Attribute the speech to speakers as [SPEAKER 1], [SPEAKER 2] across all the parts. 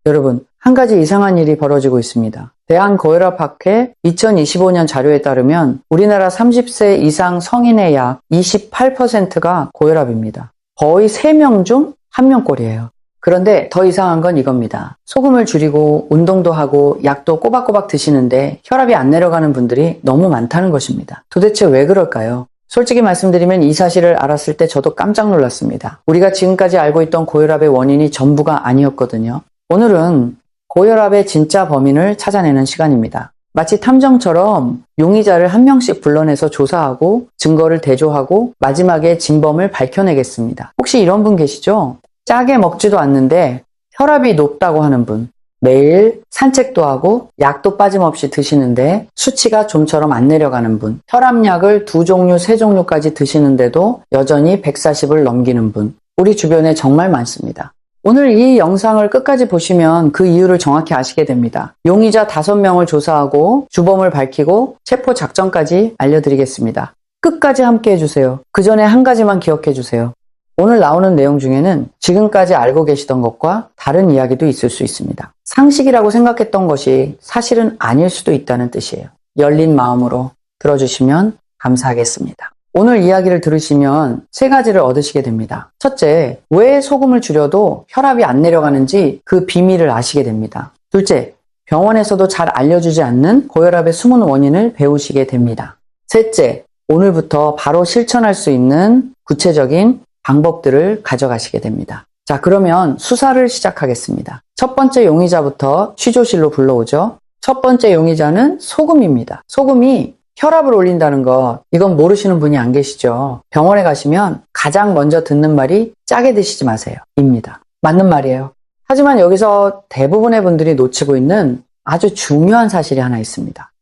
[SPEAKER 1] 여러분, 한 가지 이상한 일이 벌어지고 있습니다. 대한고혈압학회 2025년 자료에 따르면 우리나라 30세 이상 성인의 약 28%가 고혈압입니다. 거의 3명 중 1명꼴이에요. 그런데 더 이상한 건 이겁니다. 소금을 줄이고 운동도 하고 약도 꼬박꼬박 드시는데 혈압이 안 내려가는 분들이 너무 많다는 것입니다. 도대체 왜 그럴까요? 솔직히 말씀드리면 이 사실을 알았을 때 저도 깜짝 놀랐습니다. 우리가 지금까지 알고 있던 고혈압의 원인이 전부가 아니었거든요. 오늘은 고혈압의 진짜 범인을 찾아내는 시간입니다. 마치 탐정처럼 용의자를 한 명씩 불러내서 조사하고 증거를 대조하고 마지막에 진범을 밝혀내겠습니다. 혹시 이런 분 계시죠? 짜게 먹지도 않는데 혈압이 높다고 하는 분. 매일 산책도 하고 약도 빠짐없이 드시는데 수치가 좀처럼 안 내려가는 분. 혈압약을 2종류, 3종류까지 드시는데도 여전히 140을 넘기는 분. 우리 주변에 정말 많습니다. 오늘 이 영상을 끝까지 보시면 그 이유를 정확히 아시게 됩니다. 용의자 5명을 조사하고 주범을 밝히고 체포 작전까지 알려드리겠습니다. 끝까지 함께 해주세요. 그 전에 한 가지만 기억해 주세요. 오늘 나오는 내용 중에는 지금까지 알고 계시던 것과 다른 이야기도 있을 수 있습니다. 상식이라고 생각했던 것이 사실은 아닐 수도 있다는 뜻이에요. 열린 마음으로 들어주시면 감사하겠습니다. 오늘 이야기를 들으시면 3가지를 얻으시게 됩니다. 첫째, 왜 소금을 줄여도 혈압이 안 내려가는지 그 비밀을 아시게 됩니다. 둘째, 병원에서도 잘 알려주지 않는 고혈압의 숨은 원인을 배우시게 됩니다. 셋째, 오늘부터 바로 실천할 수 있는 구체적인 방법들을 가져가시게 됩니다. 자, 그러면 수사를 시작하겠습니다. 첫 번째 용의자부터 취조실로 불러오죠. 첫 번째 용의자는 소금입니다. 소금이 혈압을 올린다는 것, 이건 모르시는 분이 안 계시죠. 병원에 가시면 가장 먼저 듣는 말이 짜게 드시지 마세요 입니다. 맞는 말이에요. 하지만 여기서 대부분의 분들이 놓치고 있는 아주 중요한 사실이 하나 있습니다.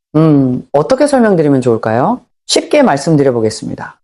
[SPEAKER 1] 어떻게 설명드리면 좋을까요? 쉽게 말씀드려 보겠습니다.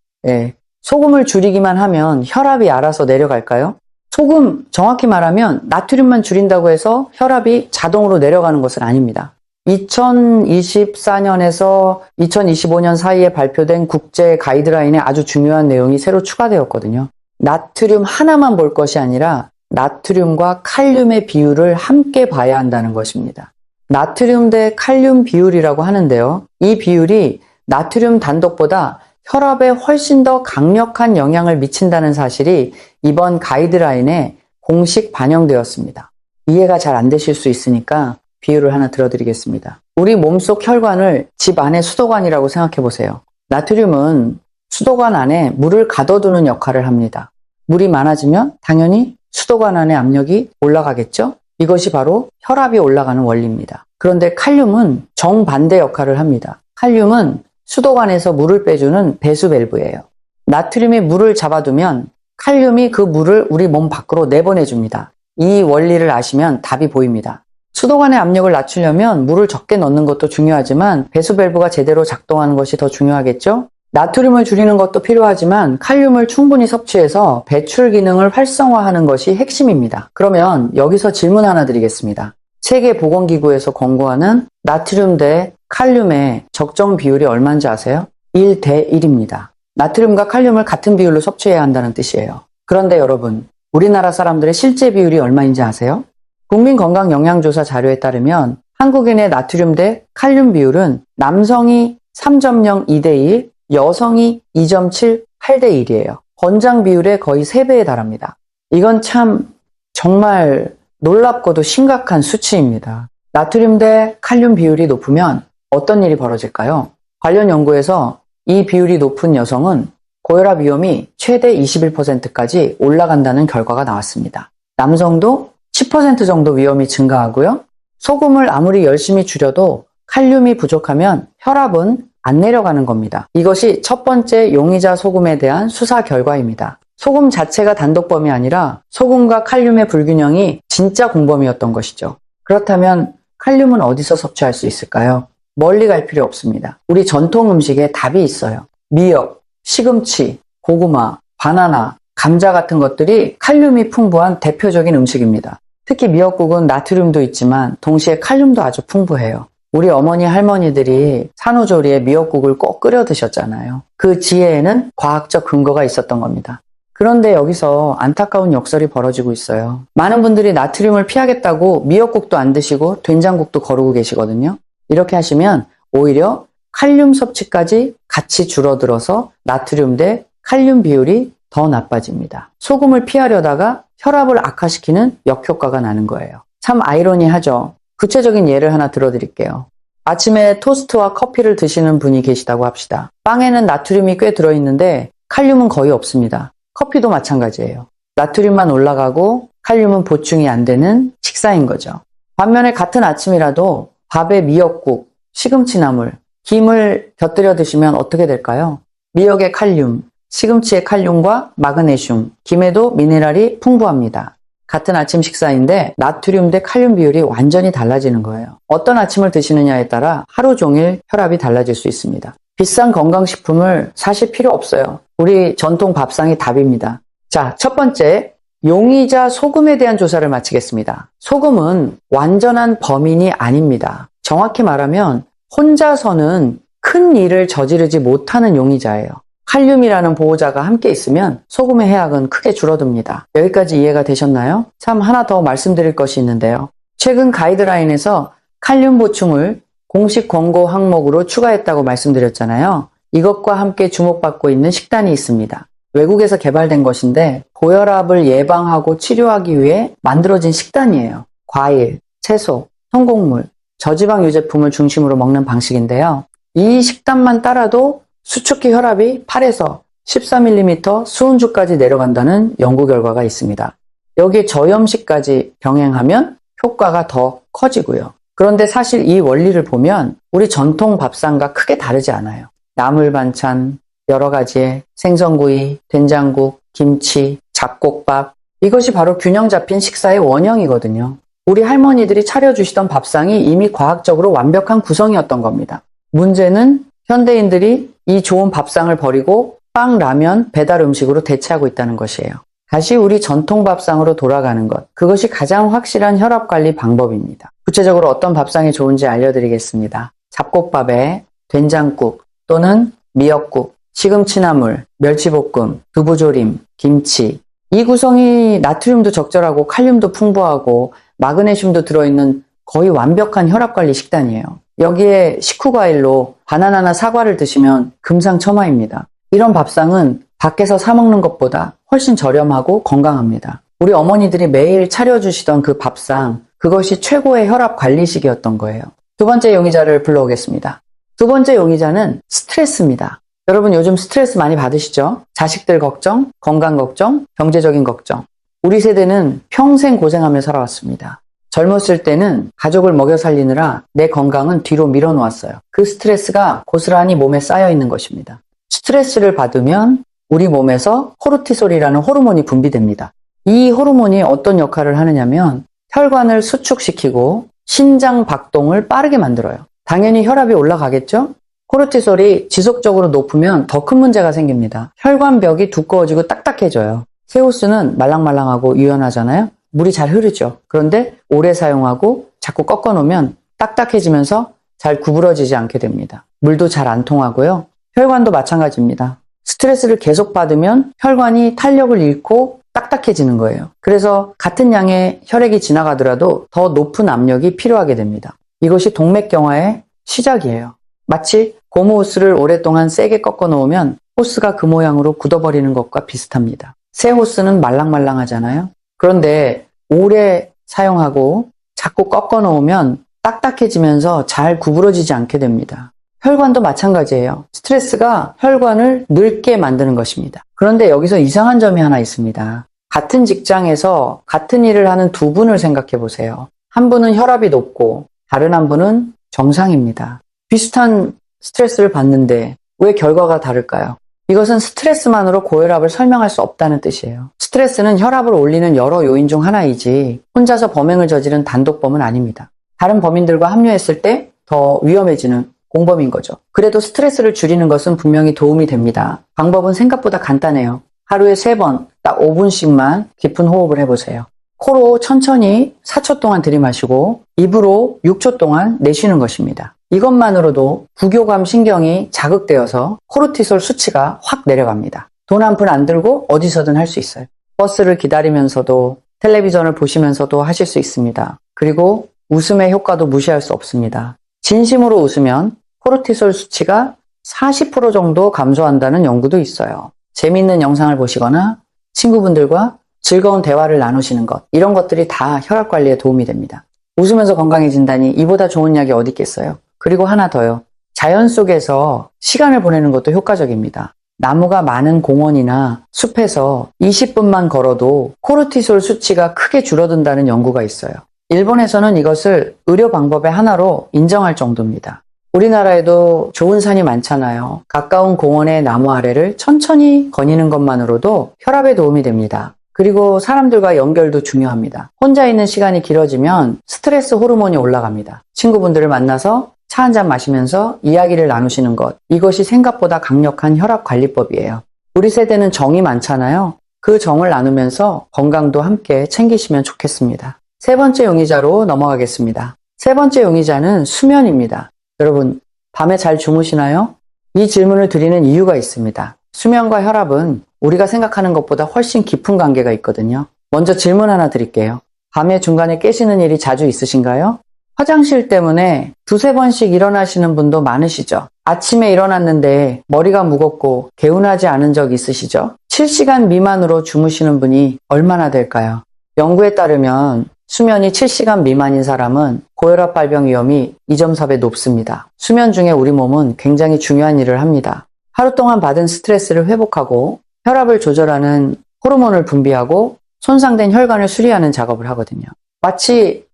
[SPEAKER 1] 소금을 줄이기만 하면 혈압이 알아서 내려갈까요? 소금, 정확히 말하면 나트륨만 줄인다고 해서 혈압이 자동으로 내려가는 것은 아닙니다. 2024년에서 2025년 사이에 발표된 국제 가이드라인에 아주 중요한 내용이 새로 추가되었거든요. 나트륨 하나만 볼 것이 아니라 나트륨과 칼륨의 비율을 함께 봐야 한다는 것입니다. 나트륨 대 칼륨 비율이라고 하는데요. 이 비율이 나트륨 단독보다 혈압에 훨씬 더 강력한 영향을 미친다는 사실이 이번 가이드라인에 공식 반영되었습니다. 이해가 잘 안 되실 수 있으니까 비율을 하나 들어드리겠습니다. 우리 몸속 혈관을 집 안의 수도관이라고 생각해 보세요. 나트륨은 수도관 안에 물을 가둬두는 역할을 합니다. 물이 많아지면 당연히 수도관 안의 압력이 올라가겠죠? 이것이 바로 혈압이 올라가는 원리입니다. 그런데 칼륨은 정반대 역할을 합니다. 칼륨은 수도관에서 물을 빼주는 배수 밸브예요. 나트륨이 물을 잡아두면 칼륨이 그 물을 우리 몸 밖으로 내보내줍니다. 이 원리를 아시면 답이 보입니다. 수도관의 압력을 낮추려면 물을 적게 넣는 것도 중요하지만 배수 밸브가 제대로 작동하는 것이 더 중요하겠죠? 나트륨을 줄이는 것도 필요하지만 칼륨을 충분히 섭취해서 배출 기능을 활성화하는 것이 핵심입니다. 그러면 여기서 질문 하나 드리겠습니다. 세계보건기구에서 권고하는 나트륨 대 칼륨의 적정 비율이 얼마인지 아세요? 1대1입니다. 나트륨과 칼륨을 같은 비율로 섭취해야 한다는 뜻이에요. 그런데 여러분, 우리나라 사람들의 실제 비율이 얼마인지 아세요? 국민건강영양조사 자료에 따르면 한국인의 나트륨 대 칼륨 비율은 남성이 3.0 2대1, 여성이 2.7 8대1이에요. 권장 비율의 거의 3배에 달합니다. 이건 참 정말 놀랍고도 심각한 수치입니다. 나트륨 대 칼륨 비율이 높으면 어떤 일이 벌어질까요? 관련 연구에서 이 비율이 높은 여성은 고혈압 위험이 최대 21%까지 올라간다는 결과가 나왔습니다. 남성도 10% 정도 위험이 증가하고요. 소금을 아무리 열심히 줄여도 칼륨이 부족하면 혈압은 안 내려가는 겁니다. 이것이 첫 번째 용의자 소금에 대한 수사 결과입니다. 소금 자체가 단독범이 아니라 소금과 칼륨의 불균형이 진짜 공범이었던 것이죠. 그렇다면 칼륨은 어디서 섭취할 수 있을까요? 멀리 갈 필요 없습니다. 우리 전통 음식에 답이 있어요. 미역, 시금치, 고구마, 바나나, 감자 같은 것들이 칼륨이 풍부한 대표적인 음식입니다. 특히 미역국은 나트륨도 있지만 동시에 칼륨도 아주 풍부해요. 우리 어머니 할머니들이 산후조리에 미역국을 꼭 끓여 드셨잖아요. 그 지혜에는 과학적 근거가 있었던 겁니다. 그런데 여기서 안타까운 역설이 벌어지고 있어요. 많은 분들이 나트륨을 피하겠다고 미역국도 안 드시고 된장국도 거르고 계시거든요. 이렇게 하시면 오히려 칼륨 섭취까지 같이 줄어들어서 나트륨 대 칼륨 비율이 더 나빠집니다. 소금을 피하려다가 혈압을 악화시키는 역효과가 나는 거예요. 참 아이러니하죠. 구체적인 예를 하나 들어드릴게요. 아침에 토스트와 커피를 드시는 분이 계시다고 합시다. 빵에는 나트륨이 꽤 들어있는데 칼륨은 거의 없습니다. 커피도 마찬가지예요. 나트륨만 올라가고 칼륨은 보충이 안 되는 식사인 거죠. 반면에 같은 아침이라도 밥에 미역국, 시금치나물, 김을 곁들여 드시면 어떻게 될까요? 미역의 칼륨, 시금치의 칼륨과 마그네슘, 김에도 미네랄이 풍부합니다. 같은 아침 식사인데 나트륨 대 칼륨 비율이 완전히 달라지는 거예요. 어떤 아침을 드시느냐에 따라 하루 종일 혈압이 달라질 수 있습니다. 비싼 건강식품을 사실 필요 없어요. 우리 전통 밥상이 답입니다. 자, 첫 번째, 용의자 소금에 대한 조사를 마치겠습니다. 소금은 완전한 범인이 아닙니다. 정확히 말하면 혼자서는 큰 일을 저지르지 못하는 용의자예요. 칼륨이라는 보호자가 함께 있으면 소금의 해악은 크게 줄어듭니다. 여기까지 이해가 되셨나요? 참 하나 더 말씀드릴 것이 있는데요. 최근 가이드라인에서 칼륨 보충을 공식 권고 항목으로 추가했다고 말씀드렸잖아요. 이것과 함께 주목받고 있는 식단이 있습니다. 외국에서 개발된 것인데 고혈압을 예방하고 치료하기 위해 만들어진 식단이에요. 과일, 채소, 통곡물, 저지방 유제품을 중심으로 먹는 방식인데요. 이 식단만 따라도 수축기 혈압이 8에서 14mm 수은주까지 내려간다는 연구 결과가 있습니다. 여기에 저염식까지 병행하면 효과가 더 커지고요. 그런데 사실 이 원리를 보면 우리 전통 밥상과 크게 다르지 않아요. 나물 반찬, 여러 가지의 생선구이, 된장국, 김치, 잡곡밥, 이것이 바로 균형 잡힌 식사의 원형이거든요. 우리 할머니들이 차려주시던 밥상이 이미 과학적으로 완벽한 구성이었던 겁니다. 문제는 현대인들이 이 좋은 밥상을 버리고 빵, 라면, 배달 음식으로 대체하고 있다는 것이에요. 다시 우리 전통 밥상으로 돌아가는 것, 그것이 가장 확실한 혈압 관리 방법입니다. 구체적으로 어떤 밥상이 좋은지 알려드리겠습니다. 잡곡밥에 된장국 또는 미역국, 시금치나물, 멸치볶음, 두부조림, 김치, 이 구성이 나트륨도 적절하고 칼륨도 풍부하고 마그네슘도 들어있는 거의 완벽한 혈압관리 식단이에요. 여기에 식후과일로 바나나나 사과를 드시면 금상첨화입니다. 이런 밥상은 밖에서 사 먹는 것보다 훨씬 저렴하고 건강합니다. 우리 어머니들이 매일 차려주시던 그 밥상, 그것이 최고의 혈압 관리식이었던 거예요. 두 번째 용의자를 불러오겠습니다. 두 번째 용의자는 스트레스입니다. 여러분 요즘 스트레스 많이 받으시죠? 자식들 걱정, 건강 걱정, 경제적인 걱정. 우리 세대는 평생 고생하며 살아왔습니다. 젊었을 때는 가족을 먹여 살리느라 내 건강은 뒤로 밀어놓았어요. 그 스트레스가 고스란히 몸에 쌓여 있는 것입니다. 스트레스를 받으면 우리 몸에서 코르티솔이라는 호르몬이 분비됩니다. 이 호르몬이 어떤 역할을 하느냐면 혈관을 수축시키고 신장 박동을 빠르게 만들어요. 당연히 혈압이 올라가겠죠? 코르티솔이 지속적으로 높으면 더 큰 문제가 생깁니다. 혈관벽이 두꺼워지고 딱딱해져요. 새호수는 말랑말랑하고 유연하잖아요. 물이 잘 흐르죠. 그런데 오래 사용하고 자꾸 꺾어놓으면 딱딱해지면서 잘 구부러지지 않게 됩니다. 물도 잘 안 통하고요. 혈관도 마찬가지입니다. 스트레스를 계속 받으면 혈관이 탄력을 잃고 딱딱해지는 거예요. 그래서 같은 양의 혈액이 지나가더라도 더 높은 압력이 필요하게 됩니다. 이것이 동맥경화의 시작이에요. 마치 고무 호스를 오랫동안 세게 꺾어 놓으면 호스가 그 모양으로 굳어버리는 것과 비슷합니다. 새 호스는 말랑말랑하잖아요. 그런데 오래 사용하고 자꾸 꺾어 놓으면 딱딱해지면서 잘 구부러지지 않게 됩니다. 혈관도 마찬가지예요. 스트레스가 혈관을 늙게 만드는 것입니다. 그런데 여기서 이상한 점이 하나 있습니다. 같은 직장에서 같은 일을 하는 두 분을 생각해 보세요. 한 분은 혈압이 높고 다른 한 분은 정상입니다. 비슷한 스트레스를 받는데 왜 결과가 다를까요? 이것은 스트레스만으로 고혈압을 설명할 수 없다는 뜻이에요. 스트레스는 혈압을 올리는 여러 요인 중 하나이지 혼자서 범행을 저지른 단독범은 아닙니다. 다른 범인들과 합류했을 때 더 위험해지는 공범인 거죠. 그래도 스트레스를 줄이는 것은 분명히 도움이 됩니다. 방법은 생각보다 간단해요. 하루에 3번, 딱 5분씩만 깊은 호흡을 해보세요. 코로 천천히 4초 동안 들이마시고 입으로 6초 동안 내쉬는 것입니다. 이것만으로도 부교감 신경이 자극되어서 코르티솔 수치가 확 내려갑니다. 돈 한 푼 안 들고 어디서든 할 수 있어요. 버스를 기다리면서도 텔레비전을 보시면서도 하실 수 있습니다. 그리고 웃음의 효과도 무시할 수 없습니다. 진심으로 웃으면 코르티솔 수치가 40% 정도 감소한다는 연구도 있어요. 재미있는 영상을 보시거나 친구분들과 즐거운 대화를 나누시는 것, 이런 것들이 다 혈압 관리에 도움이 됩니다. 웃으면서 건강해진다니 이보다 좋은 약이 어디 있겠어요. 그리고 하나 더요. 자연 속에서 시간을 보내는 것도 효과적입니다. 나무가 많은 공원이나 숲에서 20분만 걸어도 코르티솔 수치가 크게 줄어든다는 연구가 있어요. 일본에서는 이것을 의료 방법의 하나로 인정할 정도입니다. 우리나라에도 좋은 산이 많잖아요. 가까운 공원의 나무 아래를 천천히 거니는 것만으로도 혈압에 도움이 됩니다. 그리고 사람들과 연결도 중요합니다. 혼자 있는 시간이 길어지면 스트레스 호르몬이 올라갑니다. 친구분들을 만나서 차 한잔 마시면서 이야기를 나누시는 것, 이것이 생각보다 강력한 혈압 관리법이에요. 우리 세대는 정이 많잖아요. 그 정을 나누면서 건강도 함께 챙기시면 좋겠습니다. 세 번째 용의자로 넘어가겠습니다. 세 번째 용의자는 수면입니다. 여러분, 밤에 잘 주무시나요? 이 질문을 드리는 이유가 있습니다. 수면과 혈압은 우리가 생각하는 것보다 훨씬 깊은 관계가 있거든요. 먼저 질문 하나 드릴게요. 밤에 중간에 깨시는 일이 자주 있으신가요? 화장실 때문에 두세 번씩 일어나시는 분도 많으시죠? 아침에 일어났는데 머리가 무겁고 개운하지 않은 적 있으시죠? 7시간 미만으로 주무시는 분이 얼마나 될까요? 연구에 따르면 수면이 7시간 미만인 사람은 고혈압 발병 위험이 2.4배 높습니다. 수면 중에 우리 몸은 굉장히 중요한 일을 합니다. 하루 동안 받은 스트레스를 회복하고 혈압을 조절하는 호르몬을 분비하고 손상된 혈관을 수리하는 작업을 하거든요. 마치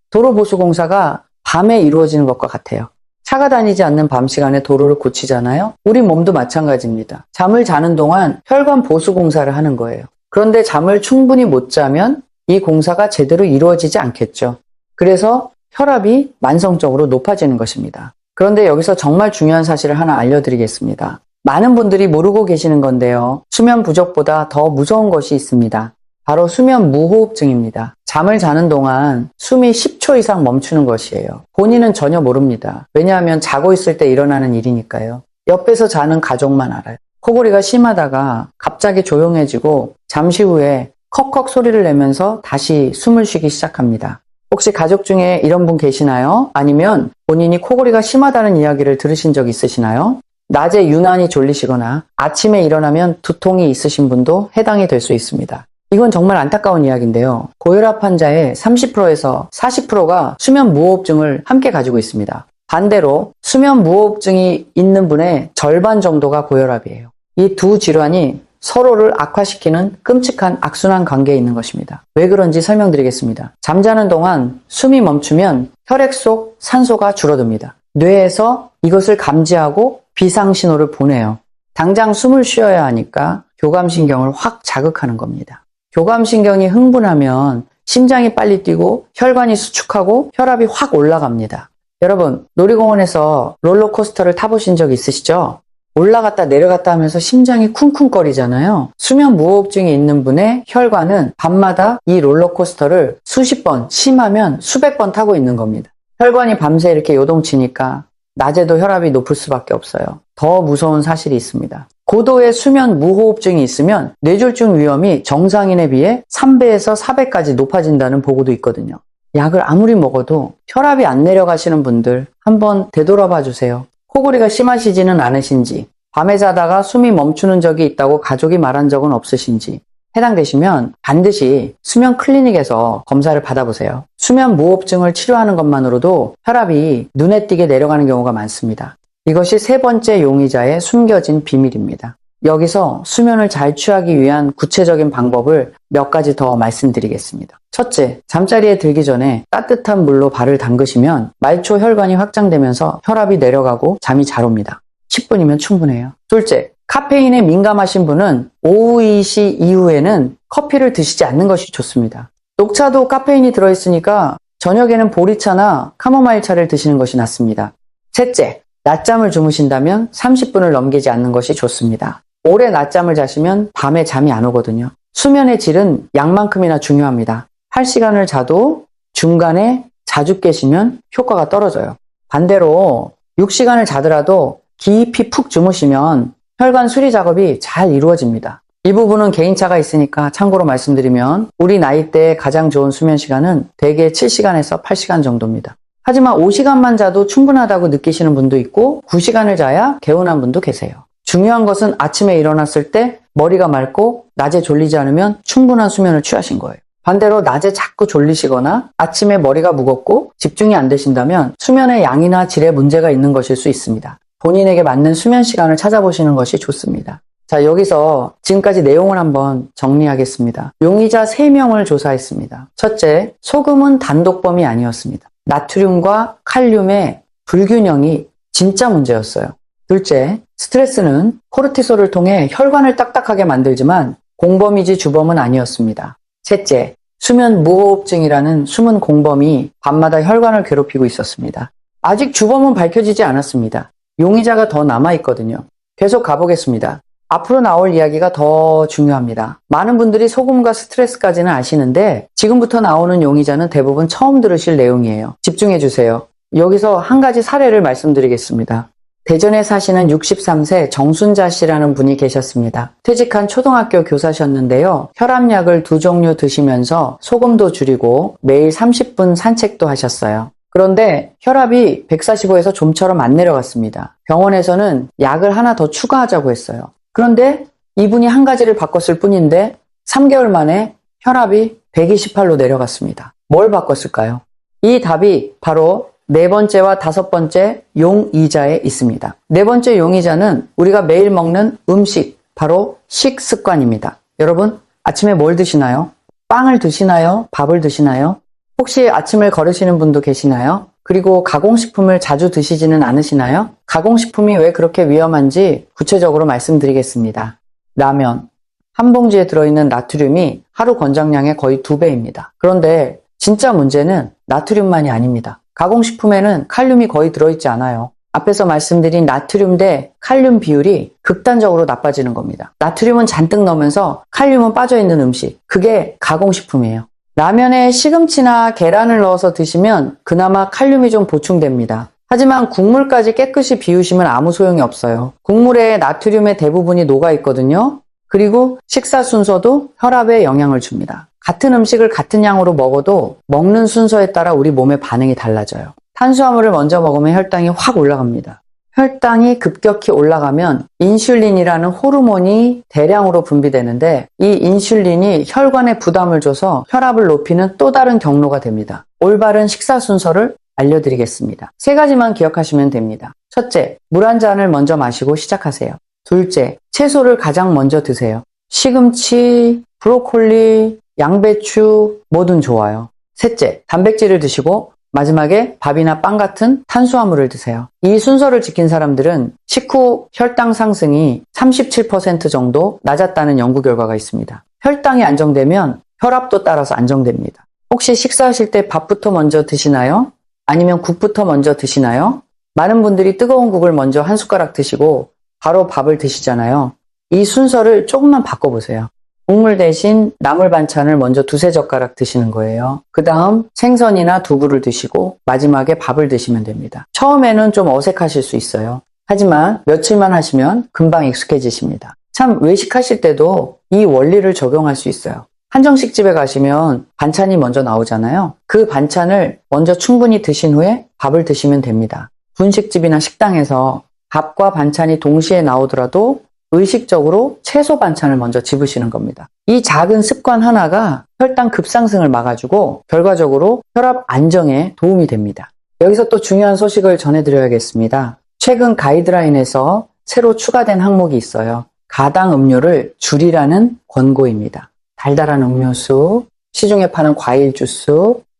[SPEAKER 1] 도로보수공사가 밤에 이루어지는 것과 같아요. 차가 다니지 않는 밤 시간에 도로를 고치잖아요. 우리 몸도 마찬가지입니다. 잠을 자는 동안 혈관 보수 공사를 하는 거예요. 그런데 잠을 충분히 못 자면 이 공사가 제대로 이루어지지 않겠죠. 그래서 혈압이 만성적으로 높아지는 것입니다. 그런데 여기서 정말 중요한 사실을 하나 알려드리겠습니다. 많은 분들이 모르고 계시는 건데요. 수면 부족보다 더 무서운 것이 있습니다. 바로 수면 무호흡증입니다. 잠을 자는 동안 숨이 10초 이상 멈추는 것이에요. 본인은 전혀 모릅니다. 왜냐하면 자고 있을 때 일어나는 일이니까요. 옆에서 자는 가족만 알아요. 코골이가 심하다가 갑자기 조용해지고 잠시 후에 컥컥 소리를 내면서 다시 숨을 쉬기 시작합니다. 혹시 가족 중에 이런 분 계시나요? 아니면 본인이 코골이가 심하다는 이야기를 들으신 적 있으시나요? 낮에 유난히 졸리시거나 아침에 일어나면 두통이 있으신 분도 해당이 될 수 있습니다. 이건 정말 안타까운 이야기인데요. 고혈압 환자의 30%에서 40%가 수면 무호흡증을 함께 가지고 있습니다. 반대로 수면 무호흡증이 있는 분의 절반 정도가 고혈압이에요. 이 두 질환이 서로를 악화시키는 끔찍한 악순환 관계에 있는 것입니다. 왜 그런지 설명드리겠습니다. 잠자는 동안 숨이 멈추면 혈액 속 산소가 줄어듭니다. 뇌에서 이것을 감지하고 비상신호를 보내요. 당장 숨을 쉬어야 하니까 교감신경을 확 자극하는 겁니다. 교감신경이 흥분하면 심장이 빨리 뛰고 혈관이 수축하고 혈압이 확 올라갑니다. 여러분, 놀이공원에서 롤러코스터를 타보신 적 있으시죠? 올라갔다 내려갔다 하면서 심장이 쿵쿵거리잖아요. 수면 무호흡증이 있는 분의 혈관은 밤마다 이 롤러코스터를 수십 번, 심하면 수백 번 타고 있는 겁니다. 혈관이 밤새 이렇게 요동치니까 낮에도 혈압이 높을 수밖에 없어요. 더 무서운 사실이 있습니다. 고도의 수면 무호흡증이 있으면 뇌졸중 위험이 정상인에 비해 3배에서 4배까지 높아진다는 보고도 있거든요. 약을 아무리 먹어도 혈압이 안 내려가시는 분들 한번 되돌아봐 주세요. 코골이가 심하시지는 않으신지, 밤에 자다가 숨이 멈추는 적이 있다고 가족이 말한 적은 없으신지, 해당되시면 반드시 수면 클리닉에서 검사를 받아보세요. 수면 무호흡증을 치료하는 것만으로도 혈압이 눈에 띄게 내려가는 경우가 많습니다. 이것이 세 번째 용의자의 숨겨진 비밀입니다. 여기서 수면을 잘 취하기 위한 구체적인 방법을 몇 가지 더 말씀드리겠습니다. 첫째, 잠자리에 들기 전에 따뜻한 물로 발을 담그시면 말초 혈관이 확장되면서 혈압이 내려가고 잠이 잘 옵니다. 10분이면 충분해요. 둘째, 카페인에 민감하신 분은 오후 2시 이후에는 커피를 드시지 않는 것이 좋습니다. 녹차도 카페인이 들어있으니까 저녁에는 보리차나 카모마일 차를 드시는 것이 낫습니다. 셋째, 낮잠을 주무신다면 30분을 넘기지 않는 것이 좋습니다. 오래 낮잠을 자시면 밤에 잠이 안 오거든요. 수면의 질은 양만큼이나 중요합니다. 8시간을 자도 중간에 자주 깨시면 효과가 떨어져요. 반대로 6시간을 자더라도 깊이 푹 주무시면 혈관 수리 작업이 잘 이루어집니다. 이 부분은 개인차가 있으니까 참고로 말씀드리면 우리 나이대에 가장 좋은 수면 시간은 대개 7시간에서 8시간 정도입니다. 하지만 5시간만 자도 충분하다고 느끼시는 분도 있고 9시간을 자야 개운한 분도 계세요. 중요한 것은 아침에 일어났을 때 머리가 맑고 낮에 졸리지 않으면 충분한 수면을 취하신 거예요. 반대로 낮에 자꾸 졸리시거나 아침에 머리가 무겁고 집중이 안 되신다면 수면의 양이나 질에 문제가 있는 것일 수 있습니다. 본인에게 맞는 수면 시간을 찾아보시는 것이 좋습니다. 자, 여기서 지금까지 내용을 한번 정리하겠습니다. 용의자 3명을 조사했습니다. 첫째, 소금은 단독범이 아니었습니다. 나트륨과 칼륨의 불균형이 진짜 문제였어요. 둘째, 스트레스는 코르티솔을 통해 혈관을 딱딱하게 만들지만 공범이지 주범은 아니었습니다. 셋째, 수면 무호흡증이라는 숨은 공범이 밤마다 혈관을 괴롭히고 있었습니다. 아직 주범은 밝혀지지 않았습니다. 용의자가 더 남아있거든요. 계속 가보겠습니다. 앞으로 나올 이야기가 더 중요합니다. 많은 분들이 소금과 스트레스까지는 아시는데 지금부터 나오는 용의자는 대부분 처음 들으실 내용이에요. 집중해 주세요. 여기서 한 가지 사례를 말씀드리겠습니다. 대전에 사시는 63세 정순자 씨라는 분이 계셨습니다. 퇴직한 초등학교 교사셨는데요. 혈압약을 2종류 드시면서 소금도 줄이고 매일 30분 산책도 하셨어요. 그런데 혈압이 145에서 좀처럼 안 내려갔습니다. 병원에서는 약을 하나 더 추가하자고 했어요. 그런데 이분이 한 가지를 바꿨을 뿐인데 3개월 만에 혈압이 128로 내려갔습니다. 뭘 바꿨을까요? 이 답이 바로 4번째와 5번째 용의자에 있습니다. 4번째 용의자는 우리가 매일 먹는 음식, 바로 식습관입니다. 여러분, 아침에 뭘 드시나요? 빵을 드시나요? 밥을 드시나요? 혹시 아침을 거르시는 분도 계시나요? 그리고 가공식품을 자주 드시지는 않으시나요? 가공식품이 왜 그렇게 위험한지 구체적으로 말씀드리겠습니다. 라면, 한 봉지에 들어있는 나트륨이 하루 권장량의 거의 2배입니다. 그런데 진짜 문제는 나트륨만이 아닙니다. 가공식품에는 칼륨이 거의 들어있지 않아요. 앞에서 말씀드린 나트륨 대 칼륨 비율이 극단적으로 나빠지는 겁니다. 나트륨은 잔뜩 넣으면서 칼륨은 빠져있는 음식, 그게 가공식품이에요. 라면에 시금치나 계란을 넣어서 드시면 그나마 칼륨이 좀 보충됩니다. 하지만 국물까지 깨끗이 비우시면 아무 소용이 없어요. 국물에 나트륨의 대부분이 녹아있거든요. 그리고 식사 순서도 혈압에 영향을 줍니다. 같은 음식을 같은 양으로 먹어도 먹는 순서에 따라 우리 몸의 반응이 달라져요. 탄수화물을 먼저 먹으면 혈당이 확 올라갑니다. 혈당이 급격히 올라가면 인슐린이라는 호르몬이 대량으로 분비되는데 이 인슐린이 혈관에 부담을 줘서 혈압을 높이는 또 다른 경로가 됩니다. 올바른 식사 순서를 알려드리겠습니다. 3가지만 기억하시면 됩니다. 첫째, 물 한 잔을 먼저 마시고 시작하세요. 둘째, 채소를 가장 먼저 드세요. 시금치, 브로콜리, 양배추 뭐든 좋아요. 셋째, 단백질을 드시고 마지막에 밥이나 빵 같은 탄수화물을 드세요. 이 순서를 지킨 사람들은 식후 혈당 상승이 37% 정도 낮았다는 연구 결과가 있습니다. 혈당이 안정되면 혈압도 따라서 안정됩니다. 혹시 식사하실 때 밥부터 먼저 드시나요? 아니면 국부터 먼저 드시나요? 많은 분들이 뜨거운 국을 먼저 한 숟가락 드시고 바로 밥을 드시잖아요. 이 순서를 조금만 바꿔보세요. 국물 대신 나물 반찬을 먼저 2-3젓가락 드시는 거예요. 그 다음 생선이나 두부를 드시고 마지막에 밥을 드시면 됩니다. 처음에는 좀 어색하실 수 있어요. 하지만 며칠만 하시면 금방 익숙해지십니다. 참 외식하실 때도 이 원리를 적용할 수 있어요. 한정식 집에 가시면 반찬이 먼저 나오잖아요. 그 반찬을 먼저 충분히 드신 후에 밥을 드시면 됩니다. 분식집이나 식당에서 밥과 반찬이 동시에 나오더라도 의식적으로 채소 반찬을 먼저 집으시는 겁니다. 이 작은 습관 하나가 혈당 급상승을 막아주고 결과적으로 혈압 안정에 도움이 됩니다. 여기서 또 중요한 소식을 전해드려야겠습니다. 최근 가이드라인에서 새로 추가된 항목이 있어요. 가당 음료를 줄이라는 권고입니다. 달달한 음료수, 시중에 파는 과일 주스,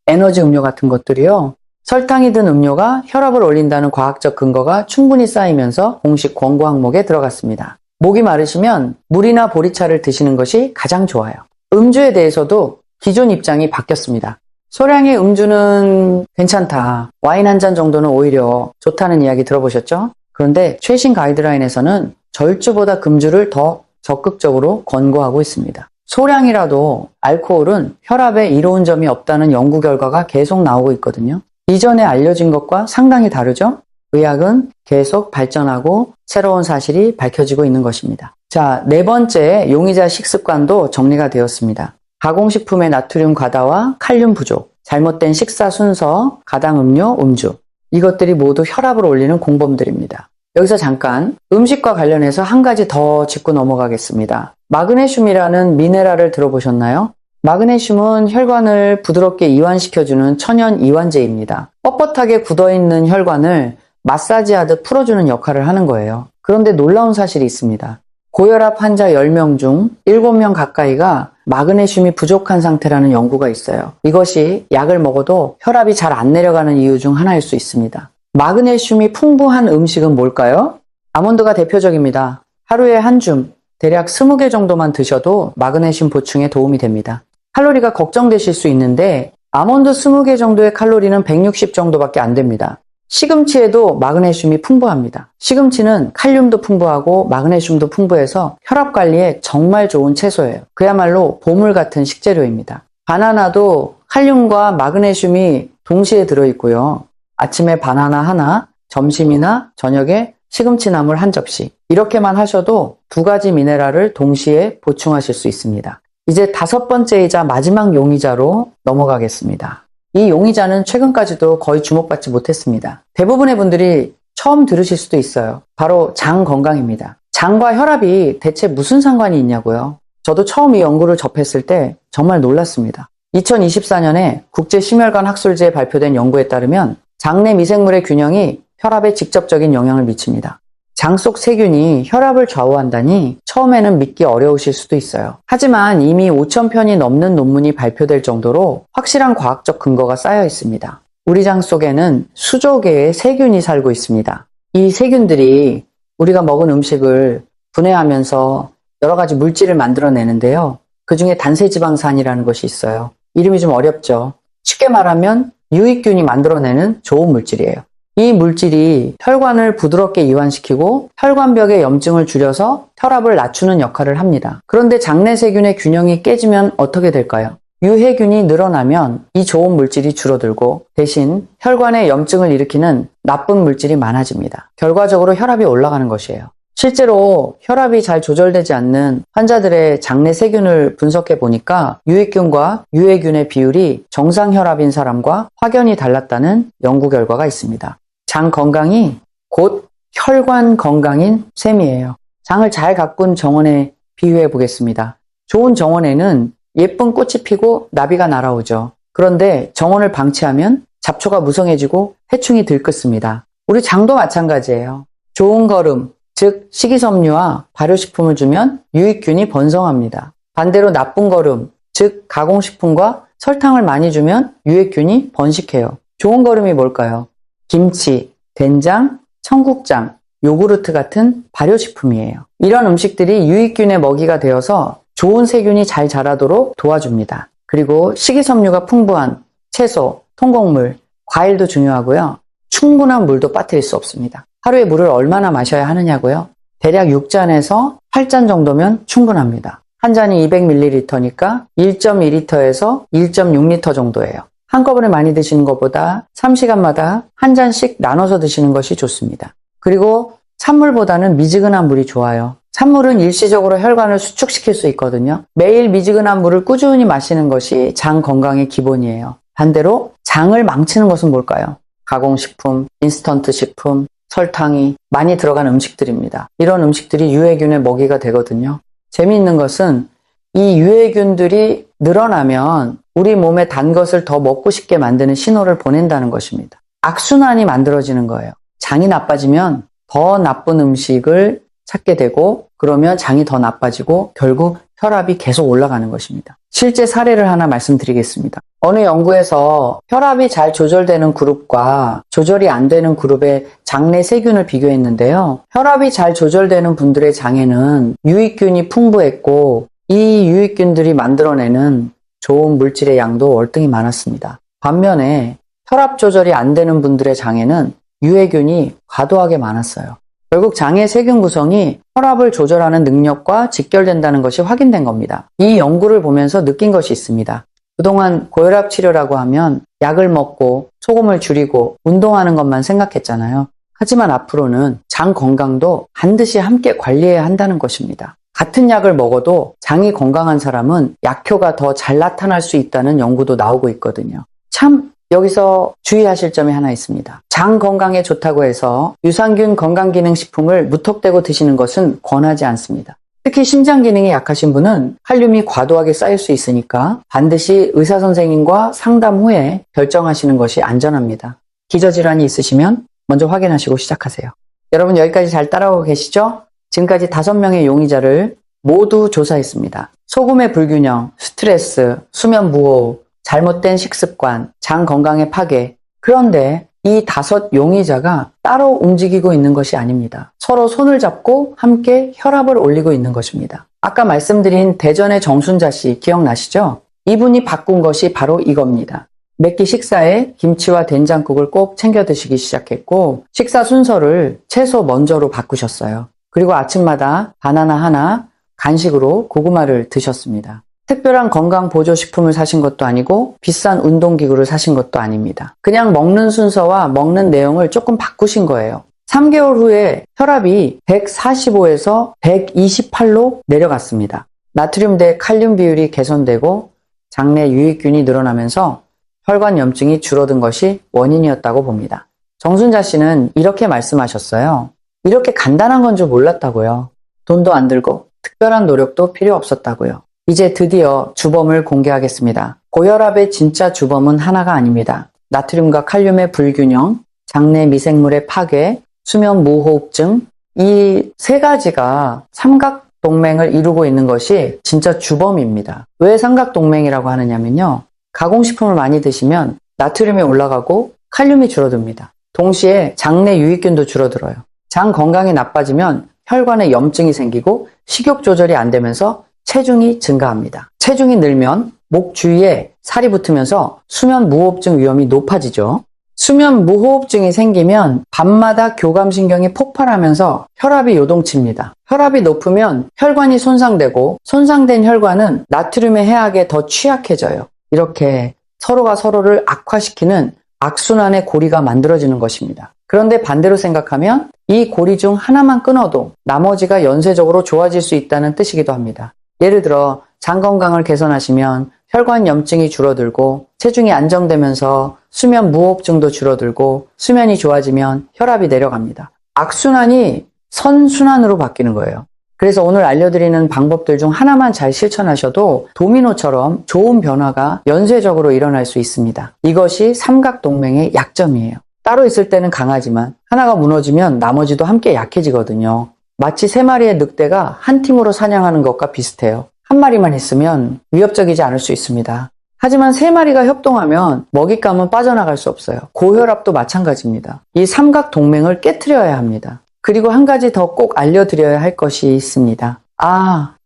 [SPEAKER 1] 에너지 음료 같은 것들이요. 설탕이 든 음료가 혈압을 올린다는 과학적 근거가 충분히 쌓이면서 공식 권고 항목에 들어갔습니다. 목이 마르시면 물이나 보리차를 드시는 것이 가장 좋아요. 음주에 대해서도 기존 입장이 바뀌었습니다. 소량의 음주는 괜찮다. 와인 한 잔 정도는 오히려 좋다는 이야기 들어보셨죠? 그런데 최신 가이드라인에서는 절주보다 금주를 더 적극적으로 권고하고 있습니다. 소량이라도 알코올은 혈압에 이로운 점이 없다는 연구 결과가 계속 나오고 있거든요. 이전에 알려진 것과 상당히 다르죠? 의학은 계속 발전하고 새로운 사실이 밝혀지고 있는 것입니다. 자, 네 번째 용의자 식습관도 정리가 되었습니다. 가공식품의 나트륨 과다와 칼륨 부족, 잘못된 식사 순서, 가당 음료, 음주. 이것들이 모두 혈압을 올리는 공범들입니다. 여기서 잠깐 음식과 관련해서 한 가지 더 짚고 넘어가겠습니다. 마그네슘이라는 미네랄을 들어보셨나요? 마그네슘은 혈관을 부드럽게 이완시켜주는 천연 이완제입니다. 뻣뻣하게 굳어있는 혈관을 마사지하듯 풀어주는 역할을 하는 거예요. 그런데 놀라운 사실이 있습니다. 고혈압 환자 10명 중 7명 가까이가 마그네슘이 부족한 상태라는 연구가 있어요. 이것이 약을 먹어도 혈압이 잘 안 내려가는 이유 중 하나일 수 있습니다. 마그네슘이 풍부한 음식은 뭘까요? 아몬드가 대표적입니다. 하루에 한 줌, 대략 20개 정도만 드셔도 마그네슘 보충에 도움이 됩니다. 칼로리가 걱정되실 수 있는데 아몬드 20개 정도의 칼로리는 160 정도밖에 안 됩니다. 시금치에도 마그네슘이 풍부합니다. 시금치는 칼륨도 풍부하고 마그네슘도 풍부해서 혈압 관리에 정말 좋은 채소예요. 그야말로 보물 같은 식재료입니다. 바나나도 칼륨과 마그네슘이 동시에 들어있고요. 아침에 바나나 하나, 점심이나 저녁에 시금치 나물 한 접시. 이렇게만 하셔도 두 가지 미네랄을 동시에 보충하실 수 있습니다. 이제 다섯 번째이자 마지막 용의자로 넘어가겠습니다. 이 용의자는 최근까지도 거의 주목받지 못했습니다. 대부분의 분들이 처음 들으실 수도 있어요. 바로 장 건강입니다. 장과 혈압이 대체 무슨 상관이 있냐고요. 저도 처음 이 연구를 접했을 때 정말 놀랐습니다. 2024년에 국제심혈관 학술지에 발표된 연구에 따르면 장내 미생물의 균형이 혈압에 직접적인 영향을 미칩니다. 장 속 세균이 혈압을 좌우한다니 처음에는 믿기 어려우실 수도 있어요. 하지만 이미 5,000편이 넘는 논문이 발표될 정도로 확실한 과학적 근거가 쌓여 있습니다. 우리 장 속에는 수조 개의 세균이 살고 있습니다. 이 세균들이 우리가 먹은 음식을 분해하면서 여러 가지 물질을 만들어내는데요. 그 중에 단세지방산이라는 것이 있어요. 이름이 좀 어렵죠. 쉽게 말하면 유익균이 만들어내는 좋은 물질이에요. 이 물질이 혈관을 부드럽게 이완시키고 혈관벽의 염증을 줄여서 혈압을 낮추는 역할을 합니다. 그런데 장내 세균의 균형이 깨지면 어떻게 될까요? 유해균이 늘어나면 이 좋은 물질이 줄어들고 대신 혈관에 염증을 일으키는 나쁜 물질이 많아집니다. 결과적으로 혈압이 올라가는 것이에요. 실제로 혈압이 잘 조절되지 않는 환자들의 장내 세균을 분석해 보니까 유익균과 유해균의 비율이 정상 혈압인 사람과 확연히 달랐다는 연구 결과가 있습니다. 장 건강이 곧 혈관 건강인 셈이에요. 장을 잘 가꾼 정원에 비유해 보겠습니다. 좋은 정원에는 예쁜 꽃이 피고 나비가 날아오죠. 그런데 정원을 방치하면 잡초가 무성해지고 해충이 들끓습니다. 우리 장도 마찬가지예요. 좋은 거름, 즉 식이섬유와 발효식품을 주면 유익균이 번성합니다. 반대로 나쁜 거름, 즉 가공식품과 설탕을 많이 주면 유해균이 번식해요. 좋은 거름이 뭘까요? 김치, 된장, 청국장, 요구르트 같은 발효식품이에요. 이런 음식들이 유익균의 먹이가 되어서 좋은 세균이 잘 자라도록 도와줍니다. 그리고 식이섬유가 풍부한 채소, 통곡물, 과일도 중요하고요. 충분한 물도 빠뜨릴 수 없습니다. 하루에 물을 얼마나 마셔야 하느냐고요? 대략 6잔에서 8잔 정도면 충분합니다. 한 잔이 200ml니까 1.2리터에서 1.6리터 정도예요. 한꺼번에 많이 드시는 것보다 3시간마다 한 잔씩 나눠서 드시는 것이 좋습니다. 그리고 찬물보다는 미지근한 물이 좋아요. 찬물은 일시적으로 혈관을 수축시킬 수 있거든요. 매일 미지근한 물을 꾸준히 마시는 것이 장 건강의 기본이에요. 반대로 장을 망치는 것은 뭘까요? 가공식품, 인스턴트 식품, 설탕이 많이 들어간 음식들입니다. 이런 음식들이 유해균의 먹이가 되거든요. 재미있는 것은 이 유해균들이 늘어나면 우리 몸에 단 것을 더 먹고 싶게 만드는 신호를 보낸다는 것입니다. 악순환이 만들어지는 거예요. 장이 나빠지면 더 나쁜 음식을 찾게 되고 그러면 장이 더 나빠지고 결국 혈압이 계속 올라가는 것입니다. 실제 사례를 하나 말씀드리겠습니다. 어느 연구에서 혈압이 잘 조절되는 그룹과 조절이 안 되는 그룹의 장내 세균을 비교했는데요. 혈압이 잘 조절되는 분들의 장에는 유익균이 풍부했고 이 유익균들이 만들어내는 좋은 물질의 양도 월등히 많았습니다. 반면에 혈압 조절이 안 되는 분들의 장에는 유해균이 과도하게 많았어요. 결국 장의 세균 구성이 혈압을 조절하는 능력과 직결된다는 것이 확인된 겁니다. 이 연구를 보면서 느낀 것이 있습니다. 그동안 고혈압 치료라고 하면 약을 먹고 소금을 줄이고 운동하는 것만 생각했잖아요. 하지만 앞으로는 장 건강도 반드시 함께 관리해야 한다는 것입니다. 같은 약을 먹어도 장이 건강한 사람은 약효가 더 잘 나타날 수 있다는 연구도 나오고 있거든요. 참 여기서 주의하실 점이 하나 있습니다. 장 건강에 좋다고 해서 유산균 건강기능식품을 무턱대고 드시는 것은 권하지 않습니다. 특히 심장 기능이 약하신 분은 칼륨이 과도하게 쌓일 수 있으니까 반드시 의사 선생님과 상담 후에 결정하시는 것이 안전합니다. 기저질환이 있으시면 먼저 확인하시고 시작하세요. 여러분 여기까지 잘 따라오고 계시죠? 지금까지 5명의 용의자를 모두 조사했습니다. 소금의 불균형, 스트레스, 수면 무호흡, 잘못된 식습관, 장 건강의 파괴. 그런데 이 5 용의자가 따로 움직이고 있는 것이 아닙니다. 서로 손을 잡고 함께 혈압을 올리고 있는 것입니다. 아까 말씀드린 대전의 정순자 씨 기억나시죠? 이분이 바꾼 것이 바로 이겁니다. 매끼 식사에 김치와 된장국을 꼭 챙겨 드시기 시작했고 식사 순서를 채소 먼저로 바꾸셨어요. 그리고 아침마다 바나나 하나, 간식으로 고구마를 드셨습니다. 특별한 건강 보조식품을 사신 것도 아니고 비싼 운동기구를 사신 것도 아닙니다. 그냥 먹는 순서와 먹는 내용을 조금 바꾸신 거예요. 3개월 후에 혈압이 145에서 128로 내려갔습니다. 나트륨 대 칼륨 비율이 개선되고 장내 유익균이 늘어나면서 혈관 염증이 줄어든 것이 원인이었다고 봅니다. 정순자 씨는 이렇게 말씀하셨어요. 이렇게 간단한 건 줄 몰랐다고요. 돈도 안 들고 특별한 노력도 필요 없었다고요. 이제 드디어 주범을 공개하겠습니다. 고혈압의 진짜 주범은 하나가 아닙니다. 나트륨과 칼륨의 불균형, 장내 미생물의 파괴, 수면 무호흡증, 이 3가지가 삼각동맹을 이루고 있는 것이 진짜 주범입니다. 왜 삼각동맹이라고 하느냐면요. 가공식품을 많이 드시면 나트륨이 올라가고 칼륨이 줄어듭니다. 동시에 장내 유익균도 줄어들어요. 장 건강이 나빠지면 혈관에 염증이 생기고 식욕 조절이 안 되면서 체중이 증가합니다. 체중이 늘면 목 주위에 살이 붙으면서 수면 무호흡증 위험이 높아지죠. 수면 무호흡증이 생기면 밤마다 교감신경이 폭발하면서 혈압이 요동칩니다. 혈압이 높으면 혈관이 손상되고 손상된 혈관은 나트륨의 해악에 더 취약해져요. 이렇게 서로가 서로를 악화시키는 악순환의 고리가 만들어지는 것입니다. 그런데 반대로 생각하면 이 고리 중 하나만 끊어도 나머지가 연쇄적으로 좋아질 수 있다는 뜻이기도 합니다. 예를 들어 장 건강을 개선하시면 혈관 염증이 줄어들고 체중이 안정되면서 수면 무호흡증도 줄어들고 수면이 좋아지면 혈압이 내려갑니다. 악순환이 선순환으로 바뀌는 거예요. 그래서 오늘 알려드리는 방법들 중 하나만 잘 실천하셔도 도미노처럼 좋은 변화가 연쇄적으로 일어날 수 있습니다. 이것이 삼각동맹의 약점이에요. 따로 있을 때는 강하지만 하나가 무너지면 나머지도 함께 약해지거든요. 마치 3마리의 늑대가 한 팀으로 사냥하는 것과 비슷해요. 한 마리만 있으면 위협적이지 않을 수 있습니다. 하지만 3마리가 협동하면 먹잇감은 빠져나갈 수 없어요. 고혈압도 마찬가지입니다. 이 삼각동맹을 깨트려야 합니다. 그리고 한 가지 더 꼭 알려드려야 할 것이 있습니다.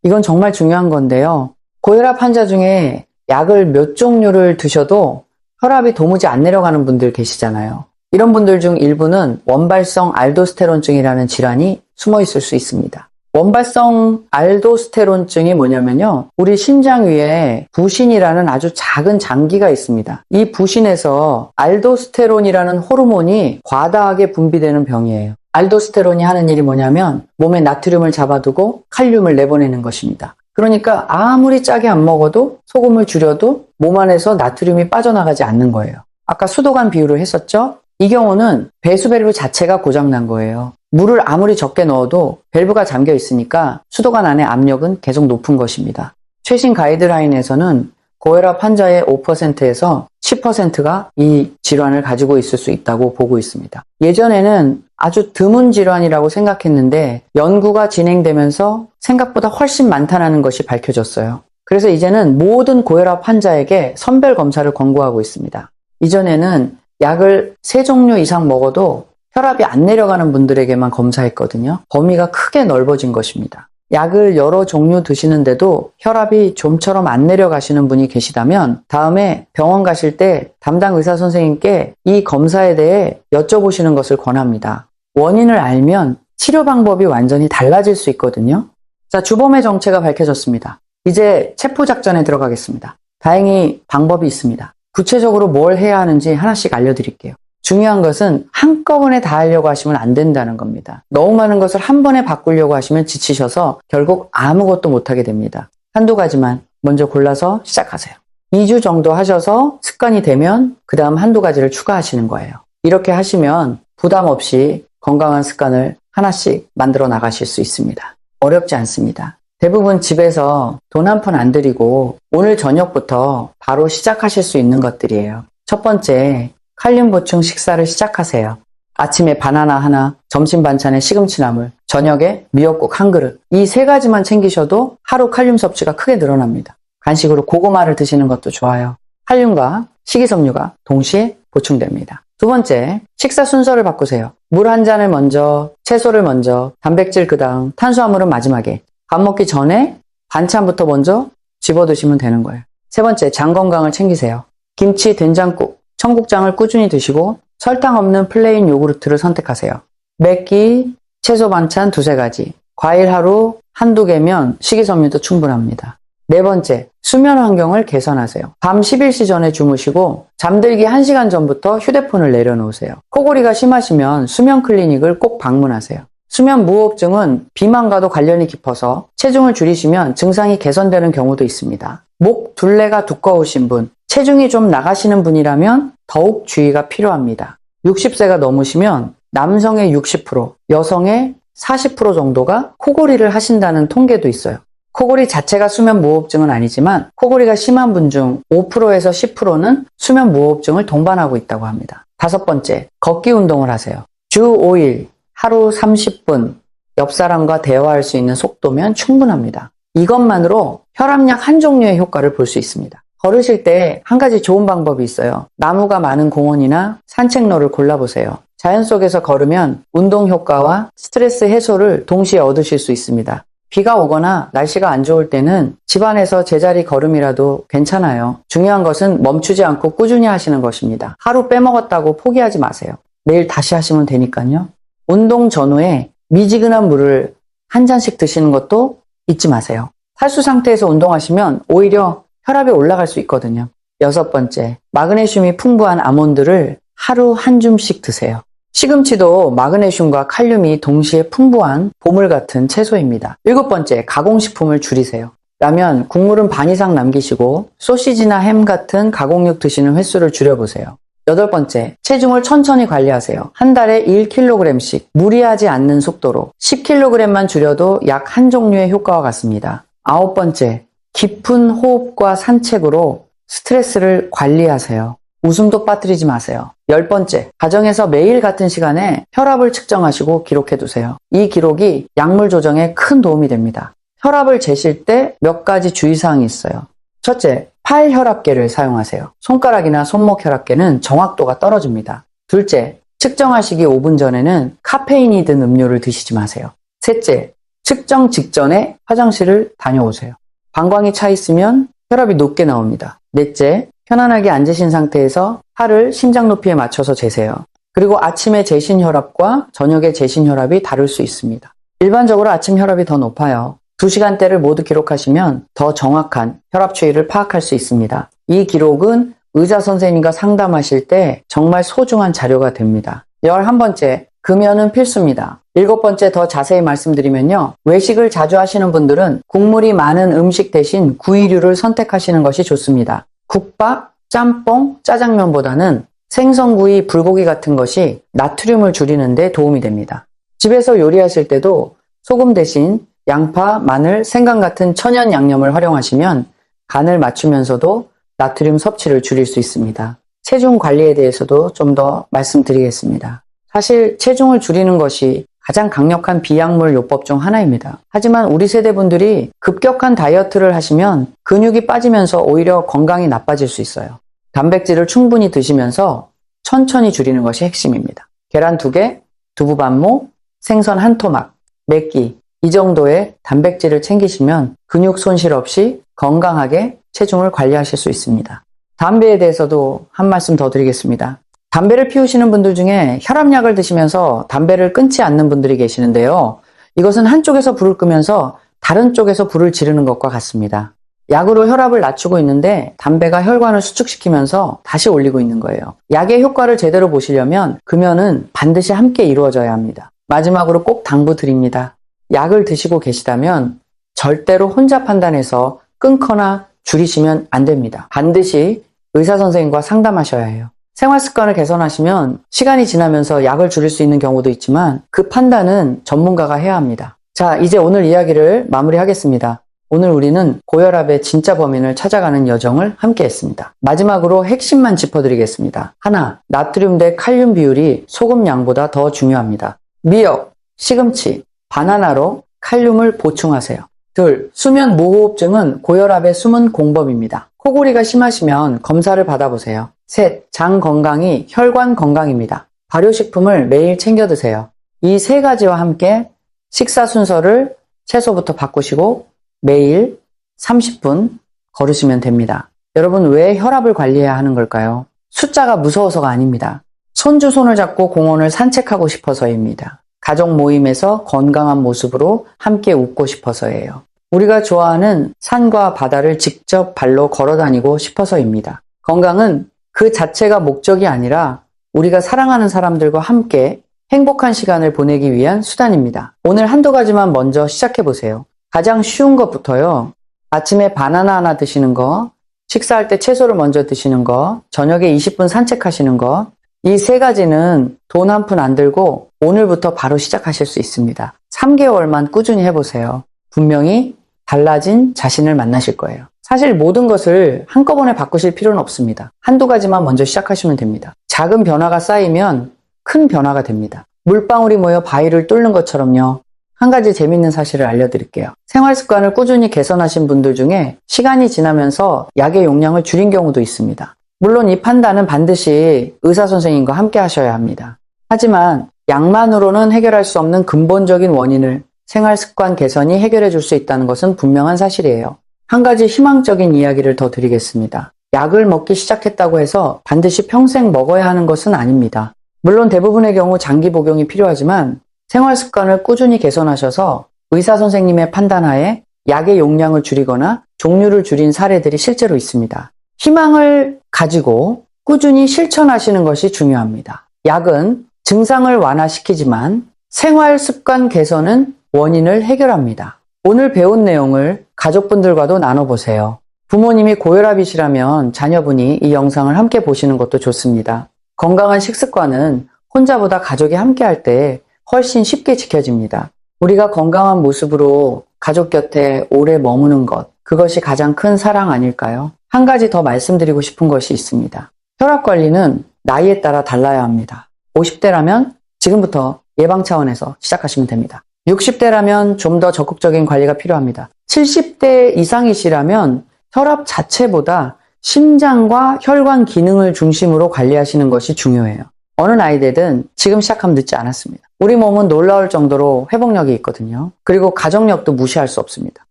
[SPEAKER 1] 이건 정말 중요한 건데요. 고혈압 환자 중에 약을 몇 종류를 드셔도 혈압이 도무지 안 내려가는 분들 계시잖아요. 이런 분들 중 일부는 원발성 알도스테론증이라는 질환이 숨어 있을 수 있습니다. 원발성 알도스테론증이 뭐냐면요. 우리 심장 위에 부신이라는 아주 작은 장기가 있습니다. 이 부신에서 알도스테론이라는 호르몬이 과다하게 분비되는 병이에요. 알도스테론이 하는 일이 뭐냐면 몸에 나트륨을 잡아두고 칼륨을 내보내는 것입니다. 그러니까 아무리 짜게 안 먹어도 소금을 줄여도 몸 안에서 나트륨이 빠져나가지 않는 거예요. 아까 수도관 비유를 했었죠? 이 경우는 배수 밸브 자체가 고장난 거예요. 물을 아무리 적게 넣어도 밸브가 잠겨 있으니까 수도관 안의 압력은 계속 높은 것입니다. 최신 가이드라인에서는 고혈압 환자의 5%에서 10%가 이 질환을 가지고 있을 수 있다고 보고 있습니다. 예전에는 아주 드문 질환이라고 생각했는데 연구가 진행되면서 생각보다 훨씬 많다는 것이 밝혀졌어요. 그래서 이제는 모든 고혈압 환자에게 선별 검사를 권고하고 있습니다. 이전에는 약을 3종류 이상 먹어도 혈압이 안 내려가는 분들에게만 검사했거든요. 범위가 크게 넓어진 것입니다. 약을 여러 종류 드시는데도 혈압이 좀처럼 안 내려가시는 분이 계시다면 다음에 병원 가실 때 담당 의사 선생님께 이 검사에 대해 여쭤보시는 것을 권합니다. 원인을 알면 치료 방법이 완전히 달라질 수 있거든요. 자, 주범의 정체가 밝혀졌습니다. 이제 체포작전에 들어가겠습니다. 다행히 방법이 있습니다. 구체적으로 뭘 해야 하는지 하나씩 알려드릴게요. 중요한 것은 한꺼번에 다 하려고 하시면 안 된다는 겁니다. 너무 많은 것을 한 번에 바꾸려고 하시면 지치셔서 결국 아무것도 못하게 됩니다. 한두 가지만 먼저 골라서 시작하세요. 2주 정도 하셔서 습관이 되면 그 다음 한두 가지를 추가하시는 거예요. 이렇게 하시면 부담 없이 건강한 습관을 하나씩 만들어 나가실 수 있습니다. 어렵지 않습니다. 대부분 집에서 돈 한 푼 안 들이고 오늘 저녁부터 바로 시작하실 수 있는 것들이에요. 첫 번째, 칼륨 보충 식사를 시작하세요. 아침에 바나나 하나, 점심 반찬에 시금치나물, 저녁에 미역국 한 그릇. 이 세 가지만 챙기셔도 하루 칼륨 섭취가 크게 늘어납니다. 간식으로 고구마를 드시는 것도 좋아요. 칼륨과 식이섬유가 동시에 보충됩니다. 두 번째, 식사 순서를 바꾸세요. 물 한 잔을 먼저, 채소를 먼저, 단백질 그 다음, 탄수화물은 마지막에. 밥 먹기 전에 반찬부터 먼저 집어 드시면 되는 거예요. 세 번째, 장 건강을 챙기세요. 김치, 된장국, 청국장을 꾸준히 드시고 설탕 없는 플레인 요구르트를 선택하세요. 맵기, 채소 반찬 두세 가지, 과일 하루 한두 개면 식이섬유도 충분합니다. 네 번째, 수면 환경을 개선하세요. 밤 11시 전에 주무시고 잠들기 1시간 전부터 휴대폰을 내려놓으세요. 코골이가 심하시면 수면 클리닉을 꼭 방문하세요. 수면 무호흡증은 비만과도 관련이 깊어서 체중을 줄이시면 증상이 개선되는 경우도 있습니다. 목 둘레가 두꺼우신 분, 체중이 좀 나가시는 분이라면 더욱 주의가 필요합니다. 60세가 넘으시면 남성의 60%, 여성의 40% 정도가 코골이를 하신다는 통계도 있어요. 코골이 자체가 수면 무호흡증은 아니지만 코골이가 심한 분 중 5%에서 10%는 수면 무호흡증을 동반하고 있다고 합니다. 다섯 번째, 걷기 운동을 하세요. 주 5일, 하루 30분, 옆 사람과 대화할 수 있는 속도면 충분합니다. 이것만으로 혈압약 한 종류의 효과를 볼 수 있습니다. 걸으실 때 한 가지 좋은 방법이 있어요. 나무가 많은 공원이나 산책로를 골라보세요. 자연 속에서 걸으면 운동 효과와 스트레스 해소를 동시에 얻으실 수 있습니다. 비가 오거나 날씨가 안 좋을 때는 집안에서 제자리 걸음이라도 괜찮아요. 중요한 것은 멈추지 않고 꾸준히 하시는 것입니다. 하루 빼먹었다고 포기하지 마세요. 내일 다시 하시면 되니까요. 운동 전후에 미지근한 물을 한 잔씩 드시는 것도 잊지 마세요. 탈수 상태에서 운동하시면 오히려 혈압이 올라갈 수 있거든요. 여섯 번째, 마그네슘이 풍부한 아몬드를 하루 한 줌씩 드세요. 시금치도 마그네슘과 칼륨이 동시에 풍부한 보물 같은 채소입니다. 일곱 번째, 가공식품을 줄이세요. 라면, 국물은 반 이상 남기시고 소시지나 햄 같은 가공육 드시는 횟수를 줄여보세요. 여덟 번째, 체중을 천천히 관리하세요. 한 달에 1kg씩 무리하지 않는 속도로 10kg만 줄여도 약 한 종류의 효과와 같습니다. 아홉 번째, 깊은 호흡과 산책으로 스트레스를 관리하세요. 웃음도 빠뜨리지 마세요. 열 번째, 가정에서 매일 같은 시간에 혈압을 측정하시고 기록해두세요. 이 기록이 약물 조정에 큰 도움이 됩니다. 혈압을 재실 때 몇 가지 주의사항이 있어요. 첫째, 팔 혈압계를 사용하세요. 손가락이나 손목 혈압계는 정확도가 떨어집니다. 둘째, 측정하시기 5분 전에는 카페인이 든 음료를 드시지 마세요. 셋째, 측정 직전에 화장실을 다녀오세요. 방광이 차 있으면 혈압이 높게 나옵니다. 넷째, 편안하게 앉으신 상태에서 팔을 심장 높이에 맞춰서 재세요. 그리고 아침에 재신 혈압과 저녁에 재신 혈압이 다를 수 있습니다. 일반적으로 아침 혈압이 더 높아요. 2시간대를 모두 기록하시면 더 정확한 혈압 추이를 파악할 수 있습니다. 이 기록은 의사 선생님과 상담하실 때 정말 소중한 자료가 됩니다. 11번째, 금연은 필수입니다. 7번째 더 자세히 말씀드리면요. 외식을 자주 하시는 분들은 국물이 많은 음식 대신 구이류를 선택하시는 것이 좋습니다. 국밥, 짬뽕, 짜장면보다는 생선구이, 불고기 같은 것이 나트륨을 줄이는 데 도움이 됩니다. 집에서 요리하실 때도 소금 대신 양파, 마늘, 생강 같은 천연 양념을 활용하시면 간을 맞추면서도 나트륨 섭취를 줄일 수 있습니다. 체중 관리에 대해서도 좀 더 말씀드리겠습니다. 사실 체중을 줄이는 것이 가장 강력한 비약물 요법 중 하나입니다. 하지만 우리 세대분들이 급격한 다이어트를 하시면 근육이 빠지면서 오히려 건강이 나빠질 수 있어요. 단백질을 충분히 드시면서 천천히 줄이는 것이 핵심입니다. 계란 2개, 두부 반모, 생선 한 토막, 맵기 이 정도의 단백질을 챙기시면 근육 손실 없이 건강하게 체중을 관리하실 수 있습니다. 담배에 대해서도 한 말씀 더 드리겠습니다. 담배를 피우시는 분들 중에 혈압약을 드시면서 담배를 끊지 않는 분들이 계시는데요. 이것은 한쪽에서 불을 끄면서 다른 쪽에서 불을 지르는 것과 같습니다. 약으로 혈압을 낮추고 있는데 담배가 혈관을 수축시키면서 다시 올리고 있는 거예요. 약의 효과를 제대로 보시려면 금연은 반드시 함께 이루어져야 합니다. 마지막으로 꼭 당부드립니다. 약을 드시고 계시다면 절대로 혼자 판단해서 끊거나 줄이시면 안 됩니다. 반드시 의사 선생님과 상담하셔야 해요. 생활 습관을 개선하시면 시간이 지나면서 약을 줄일 수 있는 경우도 있지만 그 판단은 전문가가 해야 합니다. 자, 이제 오늘 이야기를 마무리하겠습니다. 오늘 우리는 고혈압의 진짜 범인을 찾아가는 여정을 함께 했습니다. 마지막으로 핵심만 짚어드리겠습니다. 하나, 나트륨 대 칼륨 비율이 소금 양보다 더 중요합니다. 미역, 시금치, 바나나로 칼륨을 보충하세요. 둘, 수면 무호흡증은 고혈압의 숨은 공범입니다. 코골이가 심하시면 검사를 받아보세요. 셋, 장 건강이 혈관 건강입니다. 발효식품을 매일 챙겨 드세요. 이 세 가지와 함께 식사 순서를 채소부터 바꾸시고 매일 30분 걸으시면 됩니다. 여러분, 왜 혈압을 관리해야 하는 걸까요? 숫자가 무서워서가 아닙니다. 손주 손을 잡고 공원을 산책하고 싶어서입니다. 가족 모임에서 건강한 모습으로 함께 웃고 싶어서예요. 우리가 좋아하는 산과 바다를 직접 발로 걸어 다니고 싶어서입니다. 건강은 그 자체가 목적이 아니라 우리가 사랑하는 사람들과 함께 행복한 시간을 보내기 위한 수단입니다. 오늘 한두 가지만 먼저 시작해 보세요. 가장 쉬운 것부터요. 아침에 바나나 하나 드시는 거, 식사할 때 채소를 먼저 드시는 거, 저녁에 20분 산책하시는 거, 이 세 가지는 돈 한 푼 안 들고 오늘부터 바로 시작하실 수 있습니다. 3개월만 꾸준히 해보세요. 분명히 달라진 자신을 만나실 거예요. 사실 모든 것을 한꺼번에 바꾸실 필요는 없습니다. 한두 가지만 먼저 시작하시면 됩니다. 작은 변화가 쌓이면 큰 변화가 됩니다. 물방울이 모여 바위를 뚫는 것처럼요. 한 가지 재밌는 사실을 알려드릴게요. 생활 습관을 꾸준히 개선하신 분들 중에 시간이 지나면서 약의 용량을 줄인 경우도 있습니다. 물론 이 판단은 반드시 의사 선생님과 함께 하셔야 합니다. 하지만 약만으로는 해결할 수 없는 근본적인 원인을 생활 습관 개선이 해결해 줄 수 있다는 것은 분명한 사실이에요. 한 가지 희망적인 이야기를 더 드리겠습니다. 약을 먹기 시작했다고 해서 반드시 평생 먹어야 하는 것은 아닙니다. 물론 대부분의 경우 장기 복용이 필요하지만 생활 습관을 꾸준히 개선하셔서 의사 선생님의 판단하에 약의 용량을 줄이거나 종류를 줄인 사례들이 실제로 있습니다. 희망을 가지고 꾸준히 실천하시는 것이 중요합니다. 약은 증상을 완화시키지만 생활 습관 개선은 원인을 해결합니다. 오늘 배운 내용을 가족분들과도 나눠보세요. 부모님이 고혈압이시라면 자녀분이 이 영상을 함께 보시는 것도 좋습니다. 건강한 식습관은 혼자보다 가족이 함께 할 때 훨씬 쉽게 지켜집니다. 우리가 건강한 모습으로 가족 곁에 오래 머무는 것, 그것이 가장 큰 사랑 아닐까요? 한 가지 더 말씀드리고 싶은 것이 있습니다. 혈압 관리는 나이에 따라 달라야 합니다. 50대라면 지금부터 예방 차원에서 시작하시면 됩니다. 60대라면 좀 더 적극적인 관리가 필요합니다. 70대 이상이시라면 혈압 자체보다 심장과 혈관 기능을 중심으로 관리하시는 것이 중요해요. 어느 나이대든 지금 시작하면 늦지 않았습니다. 우리 몸은 놀라울 정도로 회복력이 있거든요. 그리고 가족력도 무시할 수 없습니다.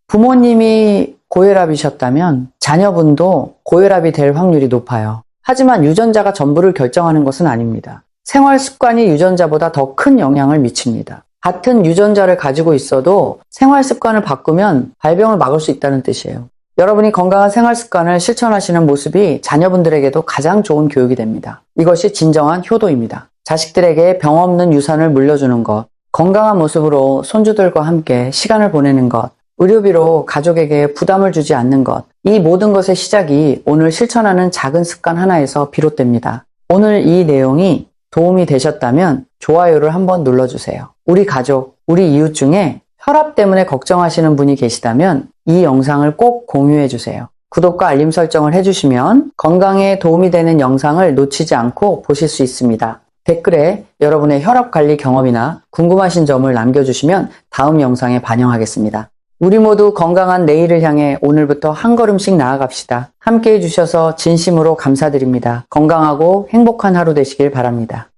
[SPEAKER 1] 부모님이 고혈압이셨다면 자녀분도 고혈압이 될 확률이 높아요. 하지만 유전자가 전부를 결정하는 것은 아닙니다. 생활 습관이 유전자보다 더 큰 영향을 미칩니다. 같은 유전자를 가지고 있어도 생활 습관을 바꾸면 발병을 막을 수 있다는 뜻이에요. 여러분이 건강한 생활 습관을 실천하시는 모습이 자녀분들에게도 가장 좋은 교육이 됩니다. 이것이 진정한 효도입니다. 자식들에게 병 없는 유산을 물려주는 것, 건강한 모습으로 손주들과 함께 시간을 보내는 것, 의료비로 가족에게 부담을 주지 않는 것, 이 모든 것의 시작이 오늘 실천하는 작은 습관 하나에서 비롯됩니다. 오늘 이 내용이 도움이 되셨다면 좋아요를 한번 눌러주세요. 우리 가족, 우리 이웃 중에 혈압 때문에 걱정하시는 분이 계시다면 이 영상을 꼭 공유해주세요. 구독과 알림 설정을 해주시면 건강에 도움이 되는 영상을 놓치지 않고 보실 수 있습니다. 댓글에 여러분의 혈압 관리 경험이나 궁금하신 점을 남겨주시면 다음 영상에 반영하겠습니다. 우리 모두 건강한 내일을 향해 오늘부터 한 걸음씩 나아갑시다. 함께 해주셔서 진심으로 감사드립니다. 건강하고 행복한 하루 되시길 바랍니다.